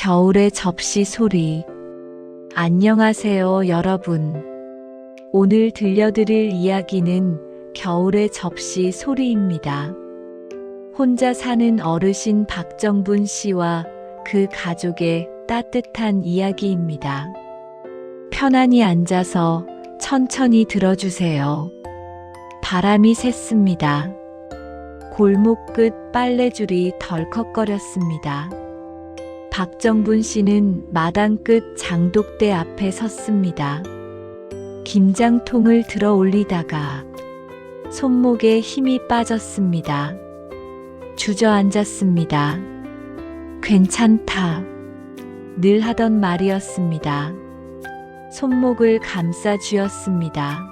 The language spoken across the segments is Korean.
겨울의 접시 소리. 안녕하세요, 여러분. 오늘 들려드릴 이야기는 겨울의 접시 소리입니다. 혼자 사는 어르신 박정분 씨와 그 가족의 따뜻한 이야기입니다. 편안히 앉아서 천천히 들어주세요. 바람이 샜습니다. 골목 끝 빨래줄이 덜컥거렸습니다. 박정분 씨는 마당 끝 장독대 앞에 섰습니다. 김장통을 들어 올리다가 손목에 힘이 빠졌습니다. 주저앉았습니다. 괜찮다. 늘 하던 말이었습니다. 손목을 감싸 쥐었습니다.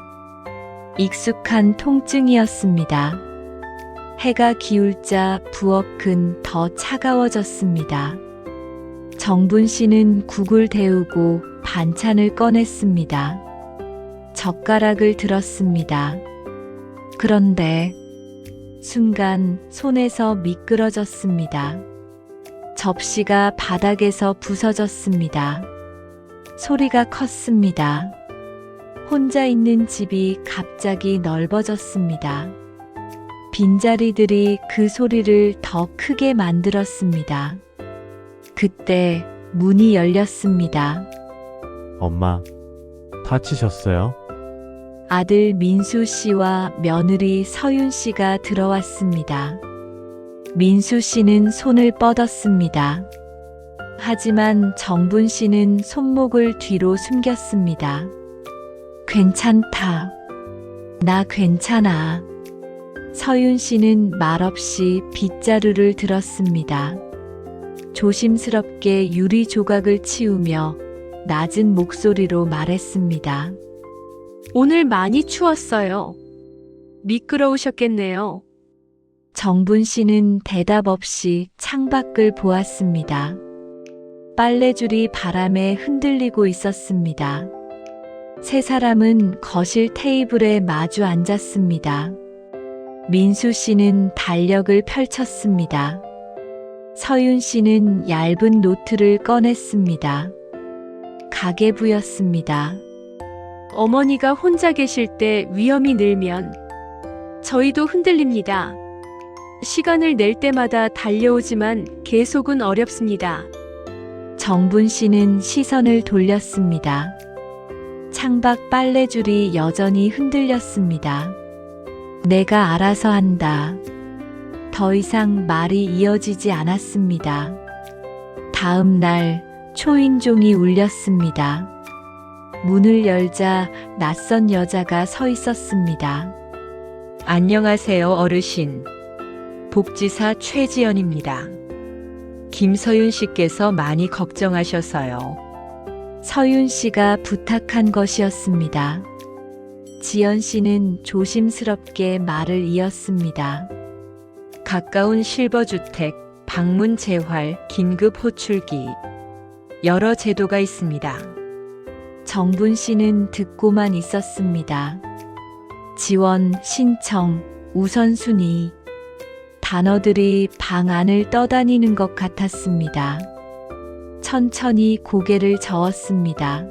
익숙한 통증이었습니다. 해가 기울자 부엌은 더 차가워졌습니다. 정분 씨는 국을 데우고 반찬을 꺼냈습니다. 젓가락을 들었습니다. 그런데 순간 손에서 미끄러졌습니다. 접시가 바닥에서 부서졌습니다. 소리가 컸습니다. 혼자 있는 집이 갑자기 넓어졌습니다. 빈자리들이 그 소리를 더 크게 만들었습니다. 그때 문이 열렸습니다. 엄마, 다치셨어요? 아들 민수 씨와 며느리 서윤 씨가 들어왔습니다. 민수 씨는 손을 뻗었습니다. 하지만 정분 씨는 손목을 뒤로 숨겼습니다. 괜찮다. 나 괜찮아. 서윤 씨는 말없이 빗자루를 들었습니다. 조심스럽게 유리 조각을 치우며 낮은 목소리로 말했습니다. 오늘 많이 추웠어요. 미끄러우셨겠네요. 정분 씨는 대답 없이 창밖을 보았습니다. 빨래줄이 바람에 흔들리고 있었습니다. 세 사람은 거실 테이블에 마주 앉았습니다. 민수 씨는 달력을 펼쳤습니다. 서윤 씨는 얇은 노트를 꺼냈습니다. 가계부였습니다. 어머니가 혼자 계실 때 위험이 늘면 저희도 흔들립니다. 시간을 낼 때마다 달려오지만 계속은 어렵습니다. 정분 씨는 시선을 돌렸습니다. 창밖 빨래줄이 여전히 흔들렸습니다. 내가 알아서 한다. 더 이상 말이 이어지지 않았습니다. 다음 날 초인종이 울렸습니다. 문을 열자 낯선 여자가 서 있었습니다. 안녕하세요, 어르신. 복지사 최지연입니다. 김서윤 씨께서 많이 걱정하셔서요. 서윤 씨가 부탁한 것이었습니다. 지연 씨는 조심스럽게 말을 이었습니다. 가까운 실버주택, 방문 재활, 긴급 호출기. 여러 제도가 있습니다. 정분 씨는 듣고만 있었습니다. 지원, 신청, 우선순위. 단어들이 방 안을 떠다니는 것 같았습니다. 천천히 고개를 저었습니다.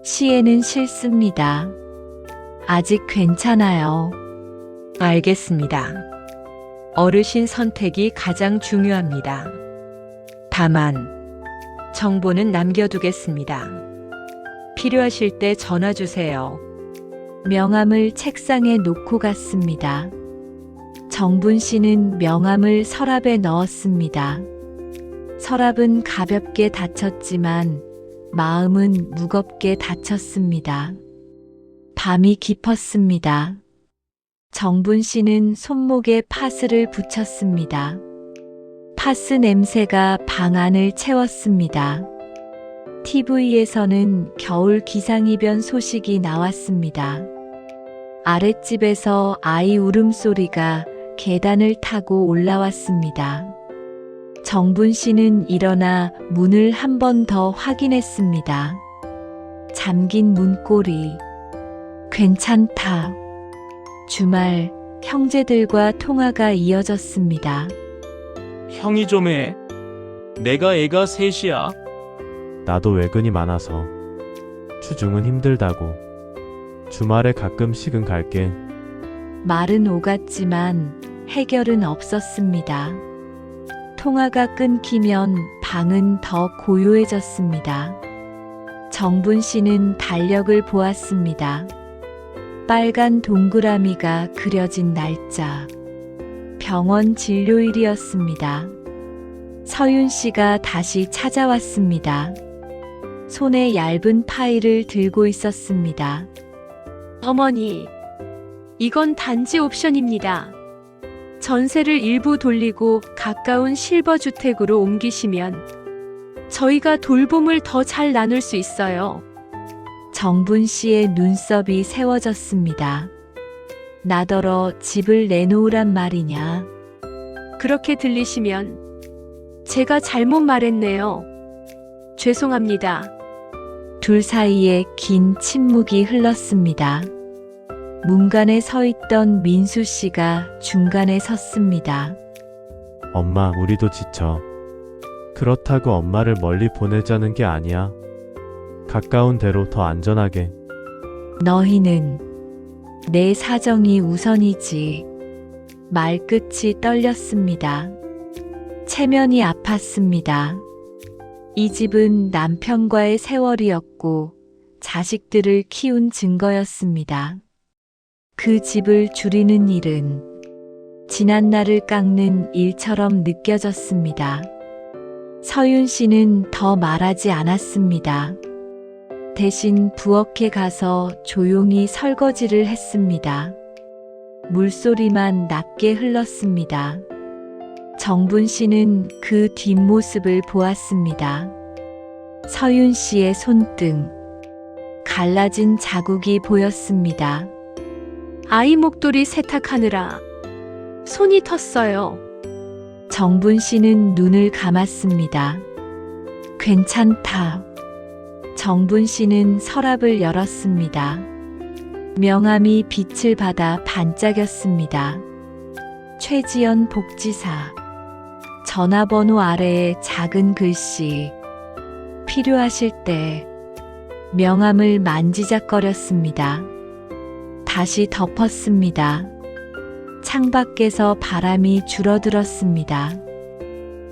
시에는 싫습니다. 아직 괜찮아요. 알겠습니다. 어르신 선택이 가장 중요합니다. 다만, 정보는 남겨두겠습니다. 필요하실 때 전화 주세요. 명함을 책상에 놓고 갔습니다. 정분 씨는 명함을 서랍에 넣었습니다. 서랍은 가볍게 닫혔지만 마음은 무겁게 닫혔습니다. 밤이 깊었습니다. 정분 씨는 손목에 파스를 붙였습니다. 파스 냄새가 방 안을 채웠습니다. TV에서는 겨울 기상이변 소식이 나왔습니다. 아랫집에서 아이 울음소리가 계단을 타고 올라왔습니다. 정분 씨는 일어나 문을 한 번 더 확인했습니다. 잠긴 문고리. 괜찮다. 주말 형제들과 통화가 이어졌습니다. 형이 좀 해. 내가 애가 셋이야. 나도 외근이 많아서 주중은 힘들다고. 주말에 가끔씩은 갈게. 말은 오갔지만 해결은 없었습니다. 통화가 끊기면 방은 더 고요해졌습니다. 정분 씨는 달력을 보았습니다. 빨간 동그라미가 그려진 날짜. 병원 진료일이었습니다. 서윤 씨가 다시 찾아왔습니다. 손에 얇은 파일을 들고 있었습니다. 어머니, 이건 단지 옵션입니다. 전세를 일부 돌리고 가까운 실버 주택으로 옮기시면 저희가 돌봄을 더 잘 나눌 수 있어요. 정분 씨의 눈썹이 세워졌습니다. 나더러 집을 내놓으란 말이냐? 그렇게 들리시면 제가 잘못 말했네요. 죄송합니다. 둘 사이에 긴 침묵이 흘렀습니다. 문간에 서 있던 민수 씨가 중간에 섰습니다. 엄마, 우리도 지쳐. 그렇다고 엄마를 멀리 보내자는 게 아니야. 가까운 데로 더 안전하게. 너희는 내 사정이 우선이지. 말끝이 떨렸습니다. 체면이 아팠습니다. 이 집은 남편과의 세월이었고 자식들을 키운 증거였습니다. 그 집을 줄이는 일은 지난 날을 깎는 일처럼 느껴졌습니다. 서윤 씨는 더 말하지 않았습니다. 대신 부엌에 가서 조용히 설거지를 했습니다. 물소리만 낮게 흘렀습니다. 정분 씨는 그 뒷모습을 보았습니다. 서윤 씨의 손등, 갈라진 자국이 보였습니다. 아이 목도리 세탁하느라 손이 텄어요. 정분 씨는 눈을 감았습니다. 괜찮다. 정분 씨는 서랍을 열었습니다. 명함이 빛을 받아 반짝였습니다. 최지연 복지사. 전화번호 아래에 작은 글씨. 필요하실 때. 명함을 만지작거렸습니다. 다시 덮었습니다. 창밖에서 바람이 줄어들었습니다.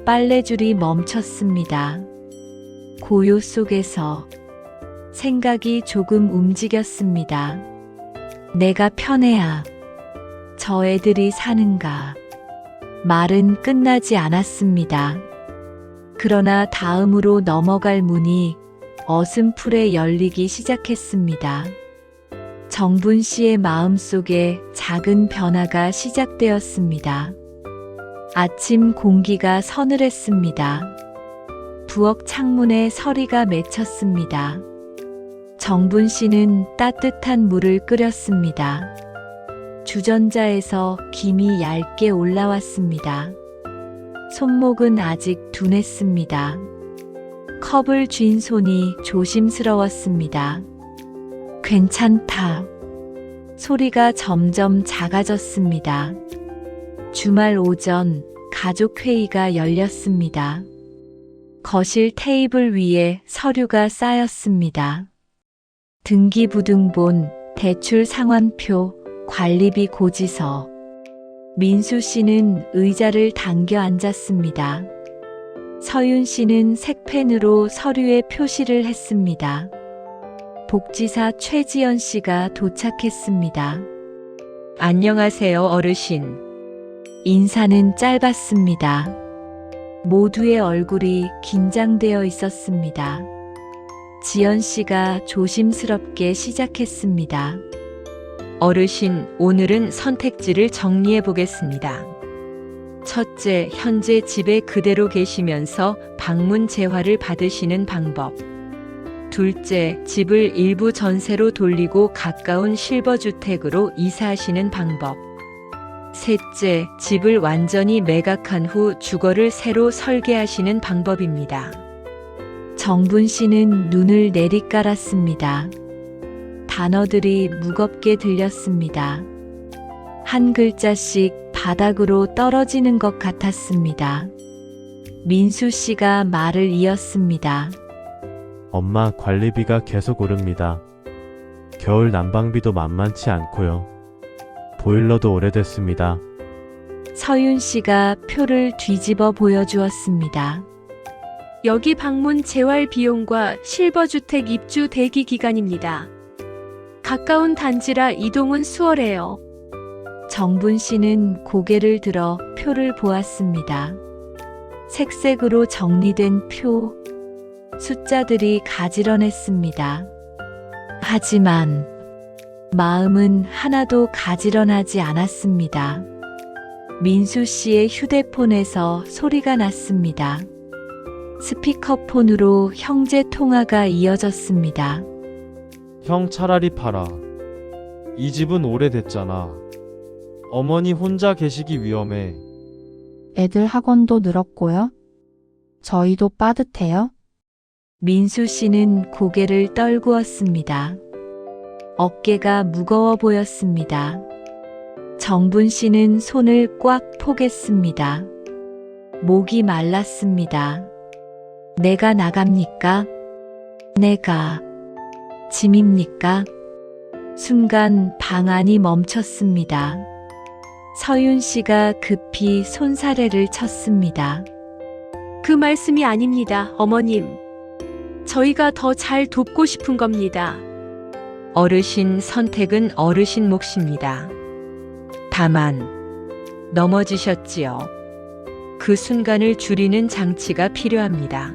빨래줄이 멈췄습니다. 고요 속에서 생각이 조금 움직였습니다. 내가 편해야 저 애들이 사는가. 말은 끝나지 않았습니다. 그러나 다음으로 넘어갈 문이 어슴풀에 열리기 시작했습니다. 정분 씨의 마음속에 작은 변화가 시작되었습니다. 아침 공기가 서늘했습니다. 부엌 창문에 서리가 맺혔습니다. 정분 씨는 따뜻한 물을 끓였습니다. 주전자에서 김이 얇게 올라왔습니다. 손목은 아직 둔했습니다. 컵을 쥔 손이 조심스러웠습니다. 괜찮다. 소리가 점점 작아졌습니다. 주말 오전 가족회의가 열렸습니다. 거실 테이블 위에 서류가 쌓였습니다. 등기부등본, 대출 상환표, 관리비 고지서. 민수 씨는 의자를 당겨 앉았습니다. 서윤 씨는 색펜으로 서류에 표시를 했습니다. 복지사 최지연 씨가 도착했습니다. 안녕하세요, 어르신. 인사는 짧았습니다. 모두의 얼굴이 긴장되어 있었습니다. 지연 씨가 조심스럽게 시작했습니다. 어르신, 오늘은 선택지를 정리해 보겠습니다. 첫째, 현재 집에 그대로 계시면서 방문 재활을 받으시는 방법. 둘째, 집을 일부 전세로 돌리고 가까운 실버주택으로 이사하시는 방법. 셋째, 집을 완전히 매각한 후 주거를 새로 설계하시는 방법입니다. 정분 씨는 눈을 내리깔았습니다. 단어들이 무겁게 들렸습니다. 한 글자씩 바닥으로 떨어지는 것 같았습니다. 민수 씨가 말을 이었습니다. 엄마, 관리비가 계속 오릅니다. 겨울 난방비도 만만치 않고요. 보일러도 오래됐습니다. 서윤 씨가 표를 뒤집어 보여주었습니다. 여기 방문 재활 비용과 실버주택 입주 대기 기간입니다. 가까운 단지라 이동은 수월해요. 정분 씨는 고개를 들어 표를 보았습니다. 색색으로 정리된 표, 숫자들이 가지런했습니다. 하지만 마음은 하나도 가지런하지 않았습니다. 민수 씨의 휴대폰에서 소리가 났습니다. 스피커폰으로 형제 통화가 이어졌습니다. 형 차라리 팔아. 이 집은 오래됐잖아. 어머니 혼자 계시기 위험해. 애들 학원도 늘었고요. 저희도 빠듯해요. 민수 씨는 고개를 떨구었습니다. 어깨가 무거워 보였습니다. 정분 씨는 손을 꽉 포겠습니다. 목이 말랐습니다. 내가 나갑니까? 내가 짐입니까? 순간 방 안이 멈췄습니다. 서윤 씨가 급히 손사래를 쳤습니다. 그 말씀이 아닙니다, 어머님. 저희가 더 잘 돕고 싶은 겁니다. 어르신 선택은 어르신 몫입니다. 다만 넘어지셨지요. 그 순간을 줄이는 장치가 필요합니다.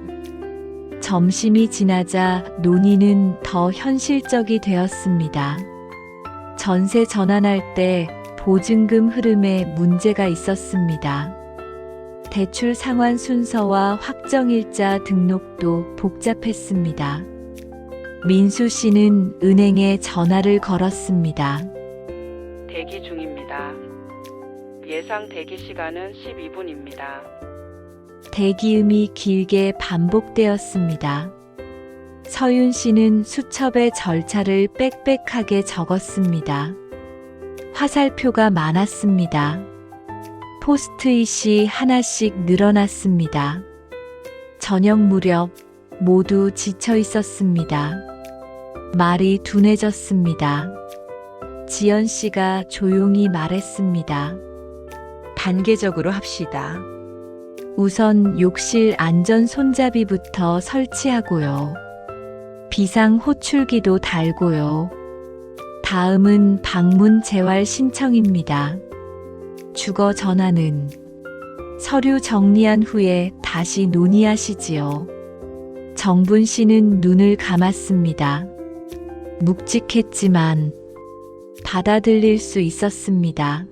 점심이 지나자 논의는 더 현실적이 되었습니다. 전세 전환할 때 보증금 흐름에 문제가 있었습니다. 대출 상환 순서와 확정일자 등록도 복잡했습니다. 민수 씨는 은행에 전화를 걸었습니다. 대기 중입니다. 예상 대기 시간은 12분입니다. 대기음이 길게 반복되었습니다. 서윤 씨는 수첩에 절차를 빽빽하게 적었습니다. 화살표가 많았습니다. 포스트잇이 하나씩 늘어났습니다. 저녁 무렵 모두 지쳐 있었습니다. 말이 둔해졌습니다. 지연 씨가 조용히 말했습니다. 단계적으로 합시다. 우선 욕실 안전 손잡이부터 설치하고요. 비상 호출기도 달고요. 다음은 방문 재활 신청입니다. 주거 전환은 서류 정리한 후에 다시 논의하시지요. 정분 씨는 눈을 감았습니다. 묵직했지만 받아들일 수 있었습니다.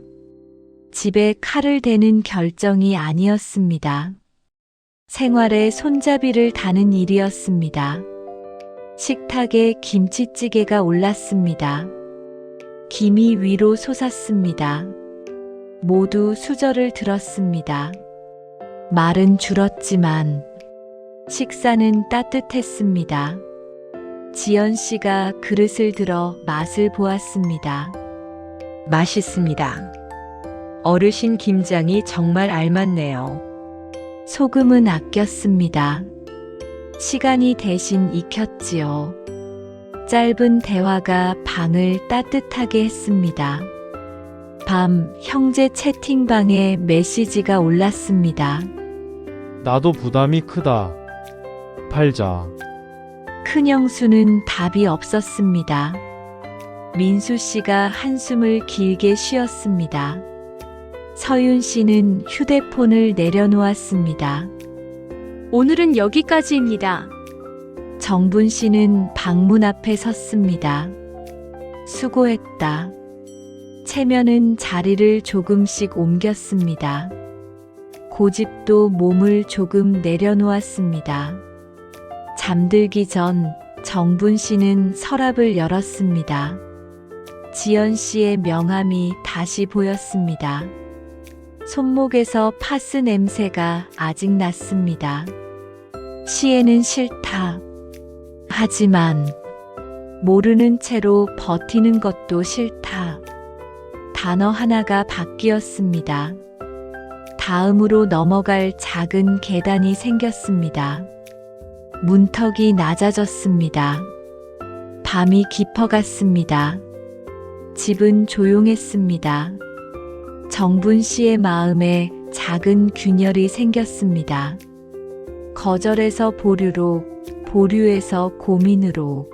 집에 칼을 대는 결정이 아니었습니다. 생활에 손잡이를 다는 일이었습니다. 식탁에 김치찌개가 올랐습니다. 김이 위로 솟았습니다. 모두 수저를 들었습니다. 말은 줄었지만 식사는 따뜻했습니다. 지연 씨가 그릇을 들어 맛을 보았습니다. 맛있습니다. 어르신 김장이 정말 알맞네요. 소금은 아꼈습니다. 시간이 대신 익혔지요. 짧은 대화가 방을 따뜻하게 했습니다. 밤 형제 채팅방에 메시지가 올랐습니다. 나도 부담이 크다. 팔자. 큰형수는 답이 없었습니다. 민수 씨가 한숨을 길게 쉬었습니다. 서윤 씨는 휴대폰을 내려놓았습니다. 오늘은 여기까지입니다. 정분 씨는 방문 앞에 섰습니다. 수고했다. 체면은 자리를 조금씩 옮겼습니다. 고집도 몸을 조금 내려놓았습니다. 잠들기 전 정분 씨는 서랍을 열었습니다. 지연 씨의 명함이 다시 보였습니다. 손목에서 파스 냄새가 아직 났습니다. 시에는 싫다. 하지만 모르는 채로 버티는 것도 싫다. 단어 하나가 바뀌었습니다. 다음으로 넘어갈 작은 계단이 생겼습니다. 문턱이 낮아졌습니다. 밤이 깊어갔습니다. 집은 조용했습니다. 정분 씨의 마음에 작은 균열이 생겼습니다. 거절에서 보류로, 보류에서 고민으로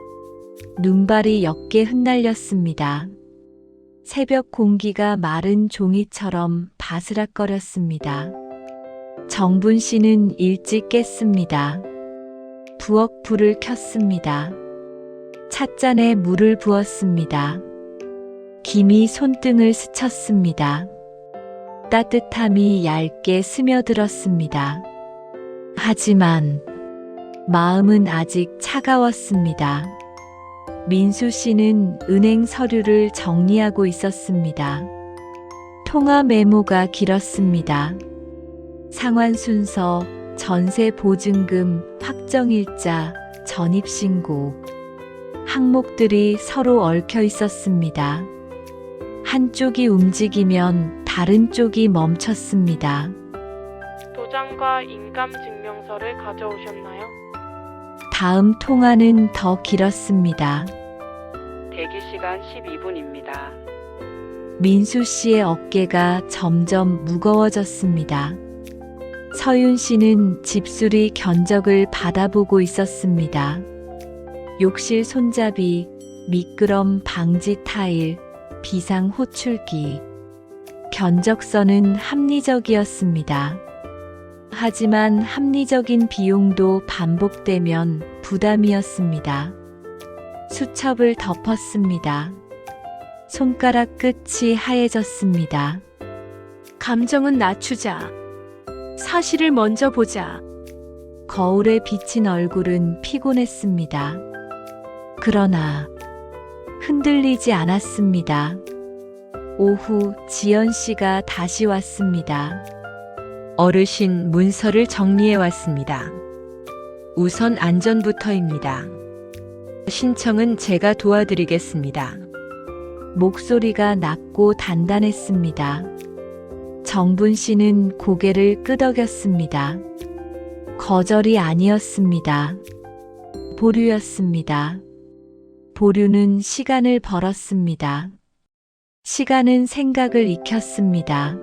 눈발이 옅게 흩날렸습니다. 새벽 공기가 마른 종이처럼 바스락거렸습니다. 정분 씨는 일찍 깼습니다. 부엌 불을 켰습니다. 찻잔에 물을 부었습니다. 김이 손등을 스쳤습니다. 따뜻함이 얇게 스며들었습니다. 하지만 마음은 아직 차가웠습니다. 민수 씨는 은행 서류를 정리하고 있었습니다. 통화 메모가 길었습니다. 상환 순서, 전세 보증금, 확정일자, 전입신고. 항목들이 서로 얽혀 있었습니다. 한쪽이 움직이면 다른 쪽이 멈췄습니다. 도장과 인감증명서를 가져오셨나요? 다음 통화는 더 길었습니다. 대기 시간 12분입니다. 민수 씨의 어깨가 점점 무거워졌습니다. 서윤 씨는 집수리 견적을 받아보고 있었습니다. 욕실 손잡이, 미끄럼 방지 타일, 비상 호출기. 견적서는 합리적이었습니다. 하지만 합리적인 비용도 반복되면 부담이었습니다. 수첩을 덮었습니다. 손가락 끝이 하얘졌습니다. 감정은 낮추자. 사실을 먼저 보자. 거울에 비친 얼굴은 피곤했습니다. 그러나 흔들리지 않았습니다. 오후 지연 씨가 다시 왔습니다. 어르신 문서를 정리해 왔습니다. 우선 안전부터입니다. 신청은 제가 도와드리겠습니다. 목소리가 낮고 단단했습니다. 정분 씨는 고개를 끄덕였습니다. 거절이 아니었습니다. 보류였습니다. 보류는 시간을 벌었습니다. 시간은 생각을 익혔습니다.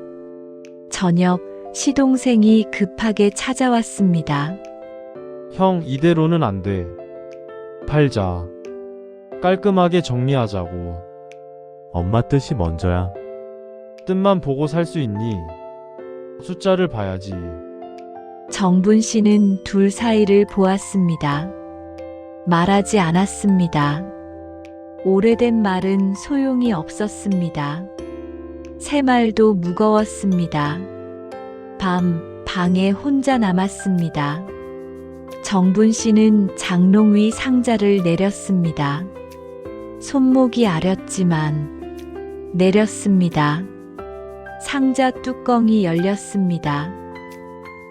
저녁, 시동생이 급하게 찾아왔습니다. 형, 이대로는 안 돼. 팔자. 깔끔하게 정리하자고. 엄마 뜻이 먼저야. 뜻만 보고 살 수 있니? 숫자를 봐야지. 정분 씨는 둘 사이를 보았습니다. 말하지 않았습니다. 오래된 말은 소용이 없었습니다. 새 말도 무거웠습니다. 밤, 방에 혼자 남았습니다. 정분 씨는 장롱 위 상자를 내렸습니다. 손목이 아렸지만 내렸습니다. 상자 뚜껑이 열렸습니다.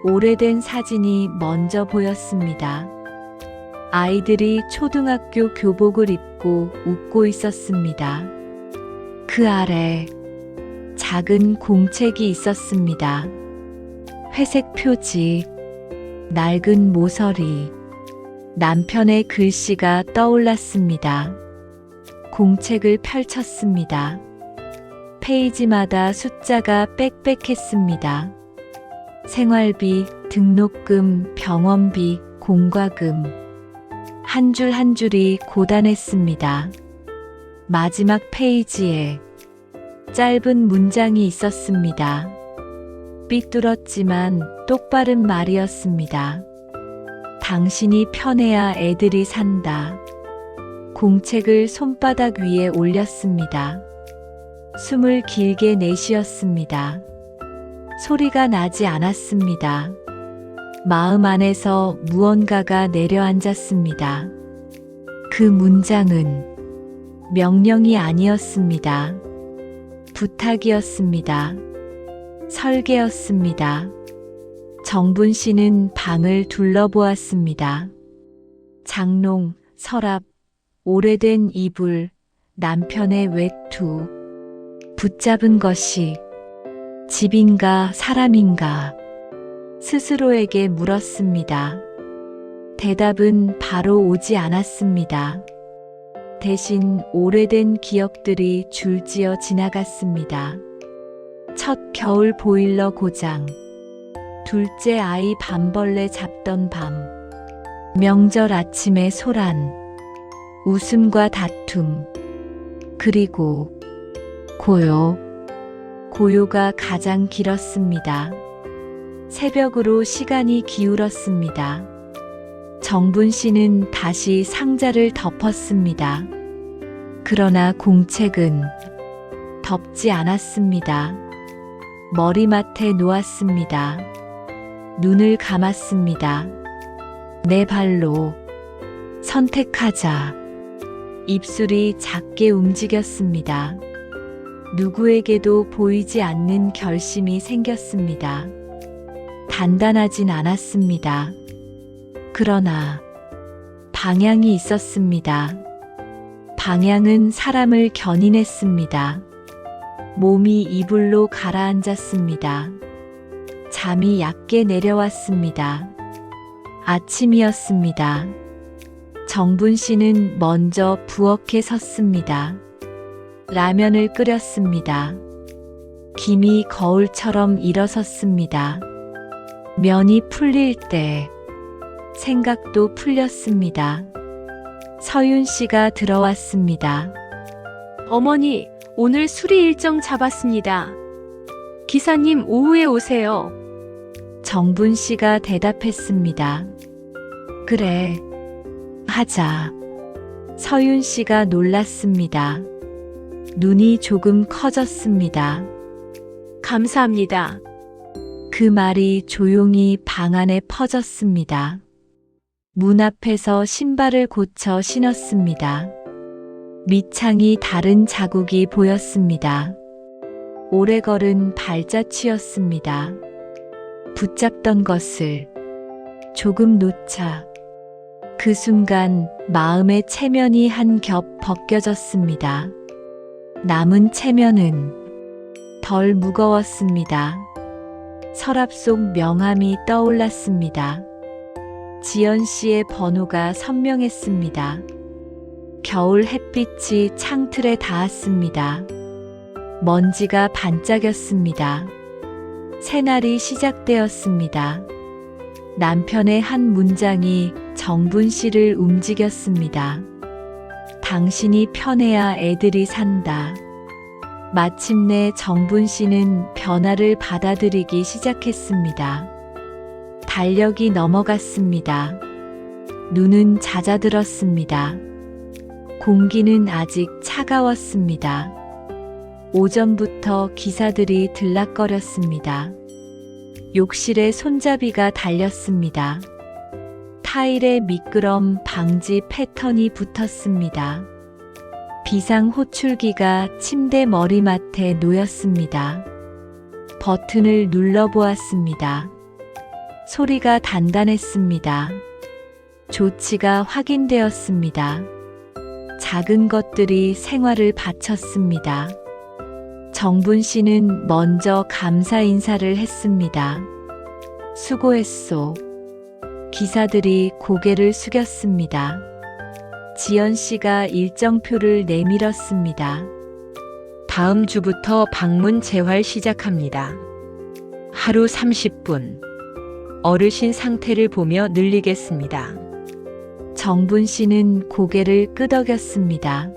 오래된 사진이 먼저 보였습니다. 아이들이 초등학교 교복을 입고 웃고 있었습니다. 그 아래 작은 공책이 있었습니다. 회색 표지, 낡은 모서리, 남편의 글씨가 떠올랐습니다. 공책을 펼쳤습니다. 페이지마다 숫자가 빽빽했습니다. 생활비, 등록금, 병원비, 공과금. 한 줄 한 줄이 고단했습니다. 마지막 페이지에 짧은 문장이 있었습니다. 삐뚤었지만 똑바른 말이었습니다. 당신이 편해야 애들이 산다. 공책을 손바닥 위에 올렸습니다. 숨을 길게 내쉬었습니다. 소리가 나지 않았습니다. 마음 안에서 무언가가 내려앉았습니다. 그 문장은 명령이 아니었습니다. 부탁이었습니다. 설계였습니다. 정분 씨는 방을 둘러보았습니다. 장롱, 서랍, 오래된 이불, 남편의 외투, 붙잡은 것이 집인가 사람인가 스스로에게 물었습니다. 대답은 바로 오지 않았습니다. 대신 오래된 기억들이 줄지어 지나갔습니다. 첫 겨울 보일러 고장, 둘째 아이 밤벌레 잡던 밤, 명절 아침의 소란, 웃음과 다툼, 그리고 고요. 고요가 가장 길었습니다. 새벽으로 시간이 기울었습니다. 정분 씨는 다시 상자를 덮었습니다. 그러나 공책은 덮지 않았습니다. 머리맡에 놓았습니다. 눈을 감았습니다. 내 발로 선택하자. 입술이 작게 움직였습니다. 누구에게도 보이지 않는 결심이 생겼습니다. 단단하진 않았습니다. 그러나 방향이 있었습니다. 방향은 사람을 견인했습니다. 몸이 이불로 가라앉았습니다. 잠이 얕게 내려왔습니다. 아침이었습니다. 정분 씨는 먼저 부엌에 섰습니다. 라면을 끓였습니다. 김이 거울처럼 일어섰습니다. 면이 풀릴 때 생각도 풀렸습니다. 서윤 씨가 들어왔습니다. 어머니, 오늘 수리 일정 잡았습니다. 기사님 오후에 오세요. 정분 씨가 대답했습니다. 그래, 하자. 서윤 씨가 놀랐습니다. 눈이 조금 커졌습니다. 감사합니다. 그 말이 조용히 방 안에 퍼졌습니다. 문 앞에서 신발을 고쳐 신었습니다. 밑창이 다른 자국이 보였습니다. 오래 걸은 발자취였습니다. 붙잡던 것을 조금 놓자. 그 순간 마음의 체면이 한 겹 벗겨졌습니다. 남은 체면은 덜 무거웠습니다. 서랍 속 명함이 떠올랐습니다. 지연 씨의 번호가 선명했습니다. 겨울 햇빛이 창틀에 닿았습니다. 먼지가 반짝였습니다. 새날이 시작되었습니다. 남편의 한 문장이 정분 씨를 움직였습니다. 당신이 편해야 애들이 산다. 마침내 정분 씨는 변화를 받아들이기 시작했습니다. 달력이 넘어갔습니다. 눈은 잦아들었습니다. 공기는 아직 차가웠습니다. 오전부터 기사들이 들락거렸습니다. 욕실에 손잡이가 달렸습니다. 타일에 미끄럼 방지 패턴이 붙었습니다. 비상 호출기가 침대 머리맡에 놓였습니다. 버튼을 눌러보았습니다. 소리가 단단했습니다. 조치가 확인되었습니다. 작은 것들이 생활을 바쳤습니다. 정분 씨는 먼저 감사 인사를 했습니다. 수고했소. 기사들이 고개를 숙였습니다. 지연 씨가 일정표를 내밀었습니다. 다음 주부터 방문 재활 시작합니다. 하루 30분. 어르신 상태를 보며 늘리겠습니다. 정분 씨는 고개를 끄덕였습니다.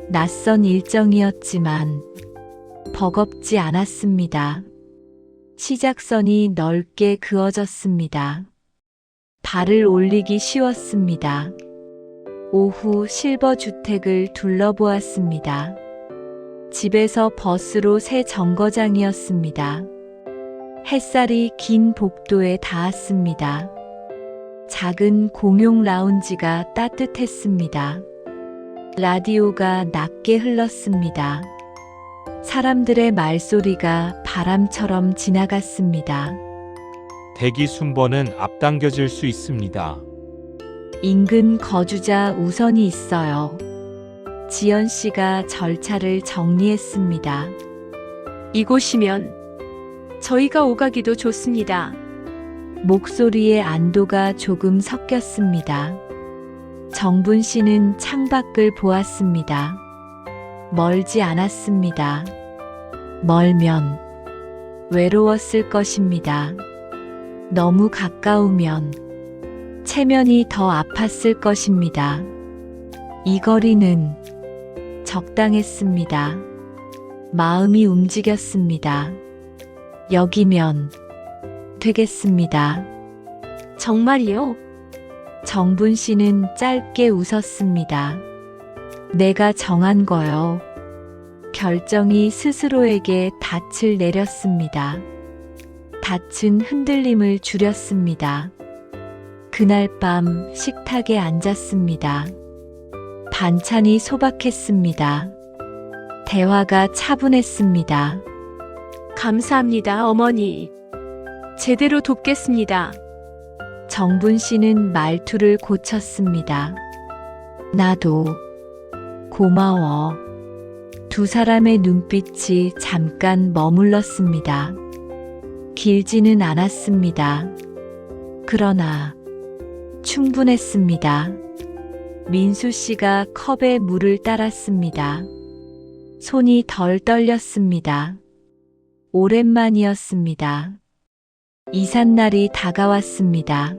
낯선 일정이었지만 버겁지 않았습니다. 시작선이 넓게 그어졌습니다. 발을 올리기 쉬웠습니다. 오후 실버 주택을 둘러보았습니다. 집에서 버스로 새 정거장이었습니다. 햇살이 긴 복도에 닿았습니다. 작은 공용 라운지가 따뜻했습니다. 라디오가 낮게 흘렀습니다. 사람들의 말소리가 바람처럼 지나갔습니다. 대기 순번은 앞당겨질 수 있습니다. 인근 거주자 우선이 있어요. 지연 씨가 절차를 정리했습니다. 이곳이면 저희가 오가기도 좋습니다. 목소리에 안도가 조금 섞였습니다. 정분 씨는 창밖을 보았습니다. 멀지 않았습니다. 멀면 외로웠을 것입니다. 너무 가까우면 체면이 더 아팠을 것입니다. 이 거리는 적당했습니다. 마음이 움직였습니다. 여기면 되겠습니다. 정말이요? 정분 씨는 짧게 웃었습니다. 내가 정한 거요. 결정이 스스로에게 닻을 내렸습니다. 닻은 흔들림을 줄였습니다. 그날 밤 식탁에 앉았습니다. 반찬이 소박했습니다. 대화가 차분했습니다. 감사합니다, 어머니. 제대로 돕겠습니다. 정분 씨는 말투를 고쳤습니다. 나도 고마워. 두 사람의 눈빛이 잠깐 머물렀습니다. 길지는 않았습니다. 그러나 충분했습니다. 민수 씨가 컵에 물을 따랐습니다. 손이 덜 떨렸습니다. 오랜만이었습니다. 이삿날이 다가왔습니다.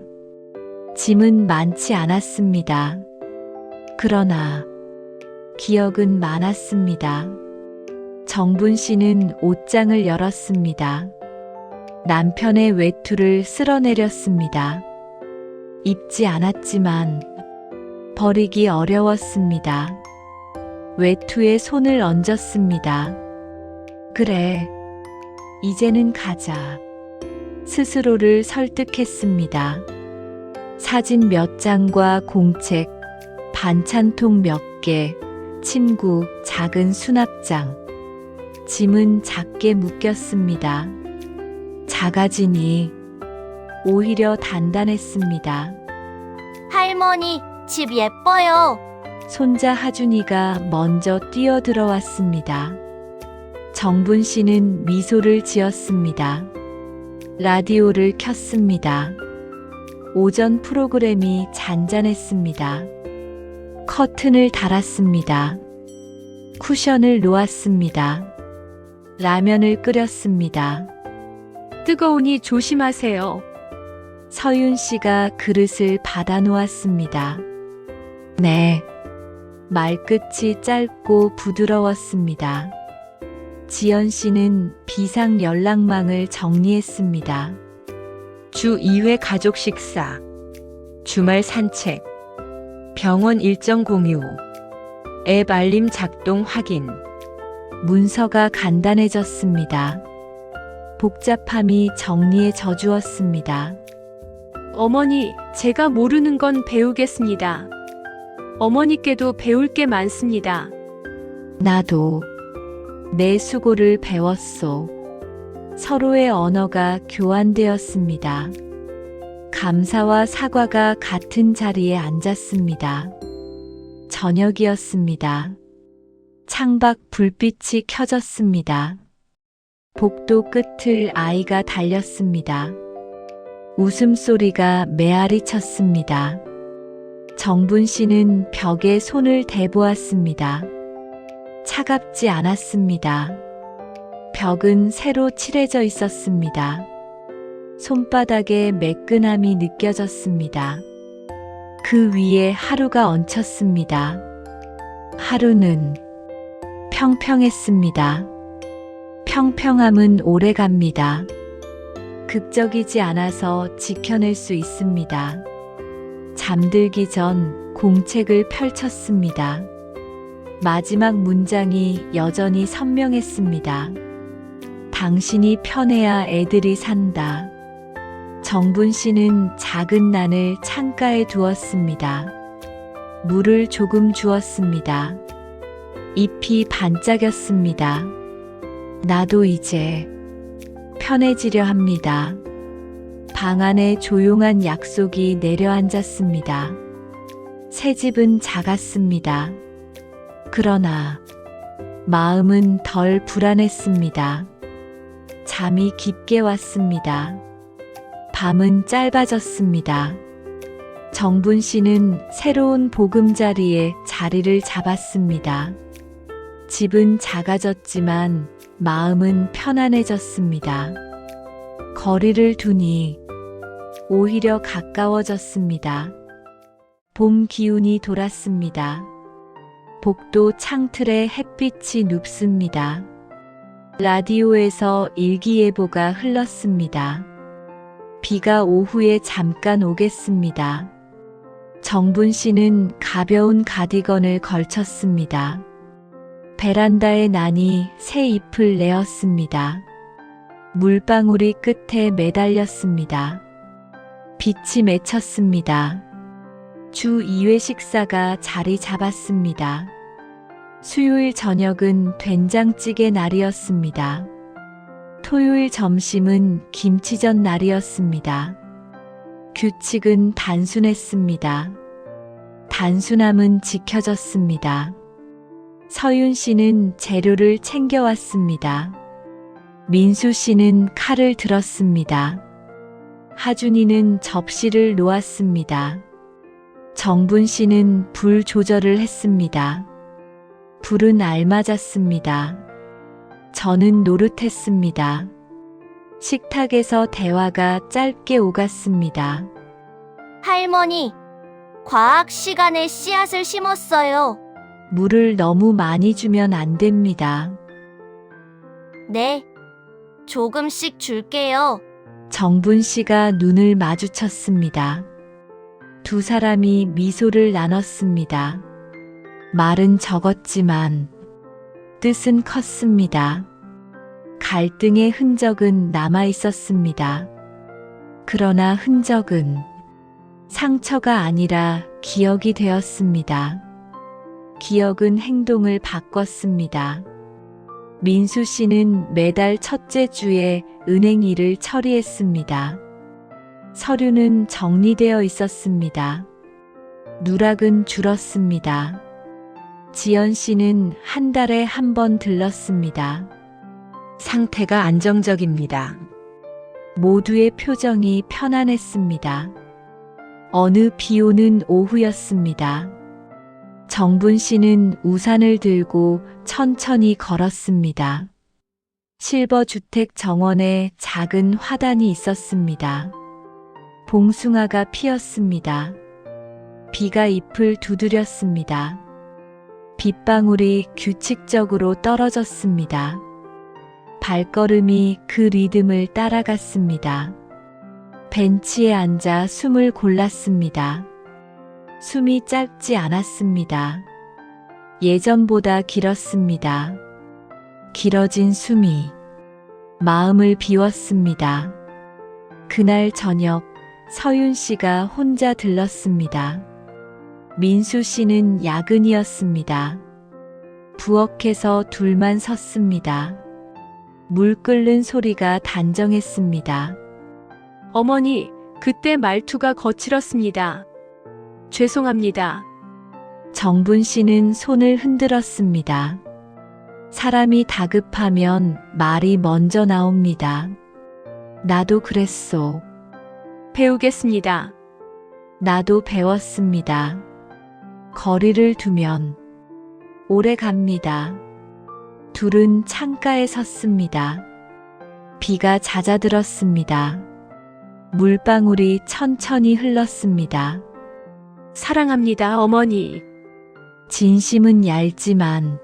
짐은 많지 않았습니다. 그러나 기억은 많았습니다. 정분 씨는 옷장을 열었습니다. 남편의 외투를 쓸어내렸습니다. 입지 않았지만 버리기 어려웠습니다. 외투에 손을 얹었습니다. 그래, 이제는 가자. 스스로를 설득했습니다. 사진 몇 장과 공책, 반찬통 몇 개, 침구, 작은 수납장. 짐은 작게 묶였습니다. 작아지니 오히려 단단했습니다. 할머니, 집 예뻐요. 손자 하준이가 먼저 뛰어들어왔습니다. 정분 씨는 미소를 지었습니다. 라디오를 켰습니다. 오전 프로그램이 잔잔했습니다. 커튼을 달았습니다. 쿠션을 놓았습니다. 라면을 끓였습니다. 뜨거우니 조심하세요. 서윤 씨가 그릇을 받아 놓았습니다. 네. 말끝이 짧고 부드러웠습니다. 지연 씨는 비상 연락망을 정리했습니다. 주 2회 가족 식사, 주말 산책, 병원 일정 공유, 앱 알림 작동 확인. 문서가 간단해졌습니다. 복잡함이 정리에 져주었습니다. 어머니, 제가 모르는 건 배우겠습니다. 어머니께도 배울 게 많습니다. 나도 내 수고를 배웠소. 서로의 언어가 교환되었습니다. 감사와 사과가 같은 자리에 앉았습니다. 저녁이었습니다. 창밖 불빛이 켜졌습니다. 복도 끝을 아이가 달렸습니다. 웃음소리가 메아리 쳤습니다. 정분 씨는 벽에 손을 대보았습니다. 차갑지 않았습니다. 벽은 새로 칠해져 있었습니다. 손바닥에 매끈함이 느껴졌습니다. 그 위에 하루가 얹혔습니다. 하루는 평평했습니다. 평평함은 오래갑니다. 극적이지 않아서 지켜낼 수 있습니다. 잠들기 전 공책을 펼쳤습니다. 마지막 문장이 여전히 선명했습니다. 당신이 편해야 애들이 산다. 정분 씨는 작은 난을 창가에 두었습니다. 물을 조금 주었습니다. 잎이 반짝였습니다. 나도 이제 편해지려 합니다. 방 안에 조용한 약속이 내려앉았습니다. 새 집은 작았습니다. 그러나 마음은 덜 불안했습니다. 잠이 깊게 왔습니다. 밤은 짧아졌습니다. 정분 씨는 새로운 보금자리에 자리를 잡았습니다. 집은 작아졌지만 마음은 편안해졌습니다. 거리를 두니 오히려 가까워졌습니다. 봄 기운이 돌았습니다. 복도 창틀에 햇빛이 눕습니다. 라디오에서 일기예보가 흘렀습니다. 비가 오후에 잠깐 오겠습니다. 정분 씨는 가벼운 가디건을 걸쳤습니다. 베란다에 나니 새 잎을 내었습니다. 물방울이 끝에 매달렸습니다. 빛이 맺혔습니다. 주 2회 식사가 자리 잡았습니다. 수요일 저녁은 된장찌개 날이었습니다. 토요일 점심은 김치전 날이었습니다. 규칙은 단순했습니다. 단순함은 지켜졌습니다. 서윤 씨는 재료를 챙겨왔습니다. 민수 씨는 칼을 들었습니다. 하준이는 접시를 놓았습니다. 정분 씨는 불 조절을 했습니다. 불은 알맞았습니다. 저는 노릇했습니다. 식탁에서 대화가 짧게 오갔습니다. 할머니, 과학 시간에 씨앗을 심었어요. 물을 너무 많이 주면 안 됩니다. 네, 조금씩 줄게요. 정분 씨가 눈을 마주쳤습니다. 두 사람이 미소를 나눴습니다. 말은 적었지만 뜻은 컸습니다. 갈등의 흔적은 남아 있었습니다. 그러나 흔적은 상처가 아니라 기억이 되었습니다. 기억은 행동을 바꿨습니다. 민수 씨는 매달 첫째 주에 은행 일을 처리했습니다. 서류는 정리되어 있었습니다. 누락은 줄었습니다. 지연 씨는 한 달에 한 번 들렀습니다. 상태가 안정적입니다. 모두의 표정이 편안했습니다. 어느 비 오는 오후였습니다. 정분 씨는 우산을 들고 천천히 걸었습니다. 실버주택 정원에 작은 화단이 있었습니다. 봉숭아가 피었습니다. 비가 잎을 두드렸습니다. 빗방울이 규칙적으로 떨어졌습니다. 발걸음이 그 리듬을 따라갔습니다. 벤치에 앉아 숨을 골랐습니다. 숨이 짧지 않았습니다. 예전보다 길었습니다. 길어진 숨이 마음을 비웠습니다. 그날 저녁 서윤 씨가 혼자 들렀습니다. 민수 씨는 야근이었습니다. 부엌에서 둘만 섰습니다. 물 끓는 소리가 단정했습니다. 어머니, 그때 말투가 거칠었습니다. 죄송합니다. 정분 씨는 손을 흔들었습니다. 사람이 다급하면 말이 먼저 나옵니다. 나도 그랬소. 배우겠습니다. 나도 배웠습니다. 거리를 두면 오래 갑니다. 둘은 창가에 섰습니다. 비가 잦아들었습니다. 물방울이 천천히 흘렀습니다. 사랑합니다, 어머니. 진심은 얇지만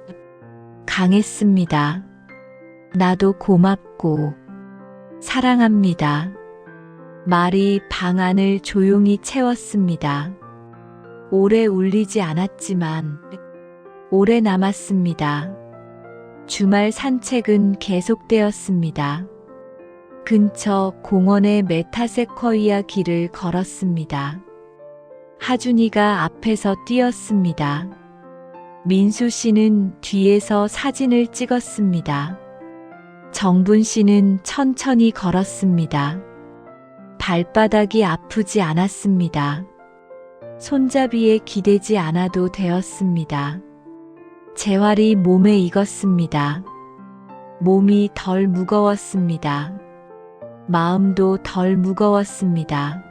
강했습니다. 나도 고맙고 사랑합니다. 말이 방 안을 조용히 채웠습니다. 오래 울리지 않았지만 오래 남았습니다. 주말 산책은 계속되었습니다. 근처 공원의 메타세쿼이아 길을 걸었습니다. 하준이가 앞에서 뛰었습니다. 민수 씨는 뒤에서 사진을 찍었습니다. 정분 씨는 천천히 걸었습니다. 발바닥이 아프지 않았습니다. 손잡이에 기대지 않아도 되었습니다. 재활이 몸에 익었습니다. 몸이 덜 무거웠습니다. 마음도 덜 무거웠습니다.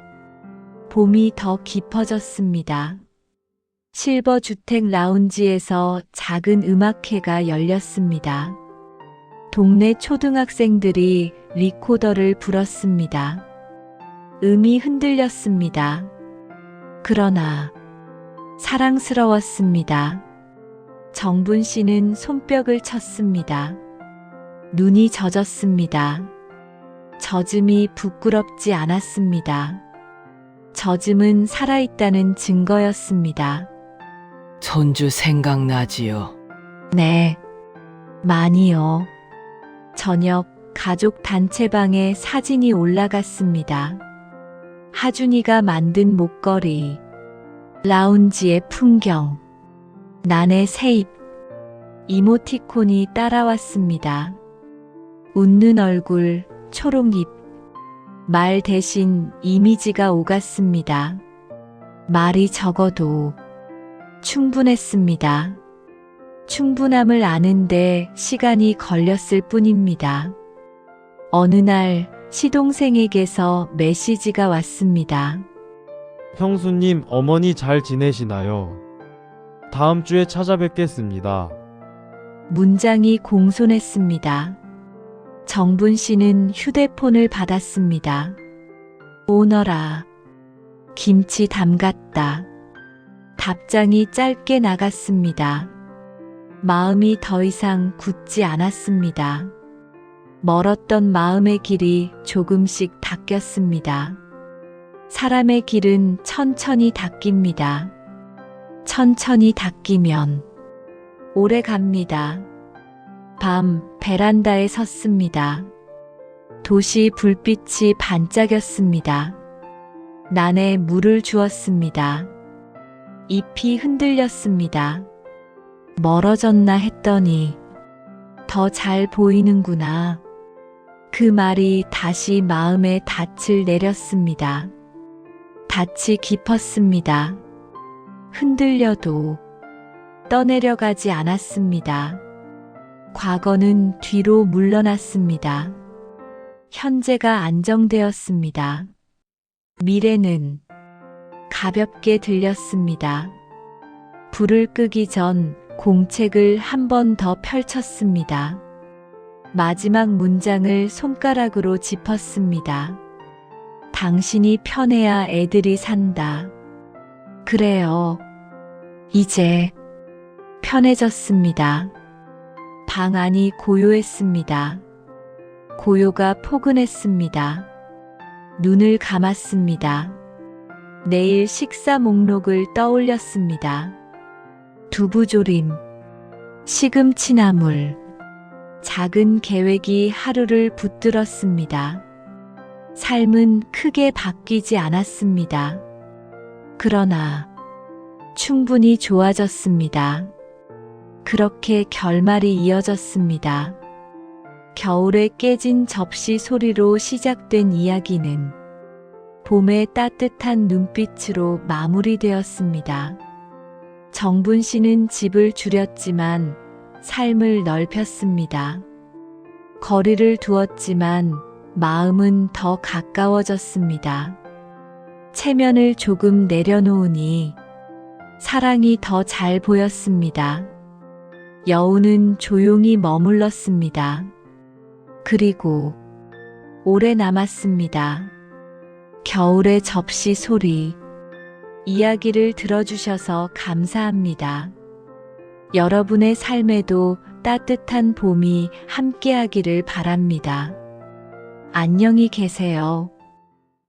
봄이 더 깊어졌습니다. 실버 주택 라운지에서 작은 음악회가 열렸습니다. 동네 초등학생들이 리코더를 불었습니다. 음이 흔들렸습니다. 그러나 사랑스러웠습니다. 정분 씨는 손뼉을 쳤습니다. 눈이 젖었습니다. 젖음이 부끄럽지 않았습니다. 젖음은 살아있다는 증거였습니다. 손주 생각나지요? 네, 많이요. 저녁 가족 단체방에 사진이 올라갔습니다. 하준이가 만든 목걸이, 라운지의 풍경, 난의 새입, 이모티콘이 따라왔습니다. 웃는 얼굴, 초록잎, 말 대신 이미지가 오갔습니다. 말이 적어도 충분했습니다. 충분함을 아는데 시간이 걸렸을 뿐입니다. 어느 날 시동생에게서 메시지가 왔습니다. 형수님, 어머니 잘 지내시나요? 다음 주에 찾아뵙겠습니다. 문장이 공손했습니다. 정분 씨는 휴대폰을 받았습니다. 오너라. 김치 담갔다. 답장이 짧게 나갔습니다. 마음이 더 이상 굳지 않았습니다. 멀었던 마음의 길이 조금씩 닦였습니다. 사람의 길은 천천히 닦입니다. 천천히 닦이면 오래 갑니다. 밤 베란다에 섰습니다. 도시 불빛이 반짝였습니다. 난에 물을 주었습니다. 잎이 흔들렸습니다. 멀어졌나 했더니 더 잘 보이는구나. 그 말이 다시 마음에 닻을 내렸습니다. 닻이 깊었습니다. 흔들려도 떠내려가지 않았습니다. 과거는 뒤로 물러났습니다. 현재가 안정되었습니다. 미래는 가볍게 들렸습니다. 불을 끄기 전 공책을 한 번 더 펼쳤습니다. 마지막 문장을 손가락으로 짚었습니다. 당신이 편해야 애들이 산다. 그래요. 이제 편해졌습니다. 방 안이 고요했습니다. 고요가 포근했습니다. 눈을 감았습니다. 내일 식사 목록을 떠올렸습니다. 두부조림, 시금치나물, 작은 계획이 하루를 붙들었습니다. 삶은 크게 바뀌지 않았습니다. 그러나 충분히 좋아졌습니다. 그렇게 결말이 이어졌습니다. 겨울에 깨진 접시 소리로 시작된 이야기는 봄의 따뜻한 눈빛으로 마무리되었습니다. 정분 씨는 집을 줄였지만 삶을 넓혔습니다. 거리를 두었지만 마음은 더 가까워졌습니다. 체면을 조금 내려놓으니 사랑이 더 잘 보였습니다. 여우는 조용히 머물렀습니다. 그리고 오래 남았습니다. 겨울의 접시 소리. 이야기를 들어주셔서 감사합니다. 여러분의 삶에도 따뜻한 봄이 함께하기를 바랍니다. 안녕히 계세요.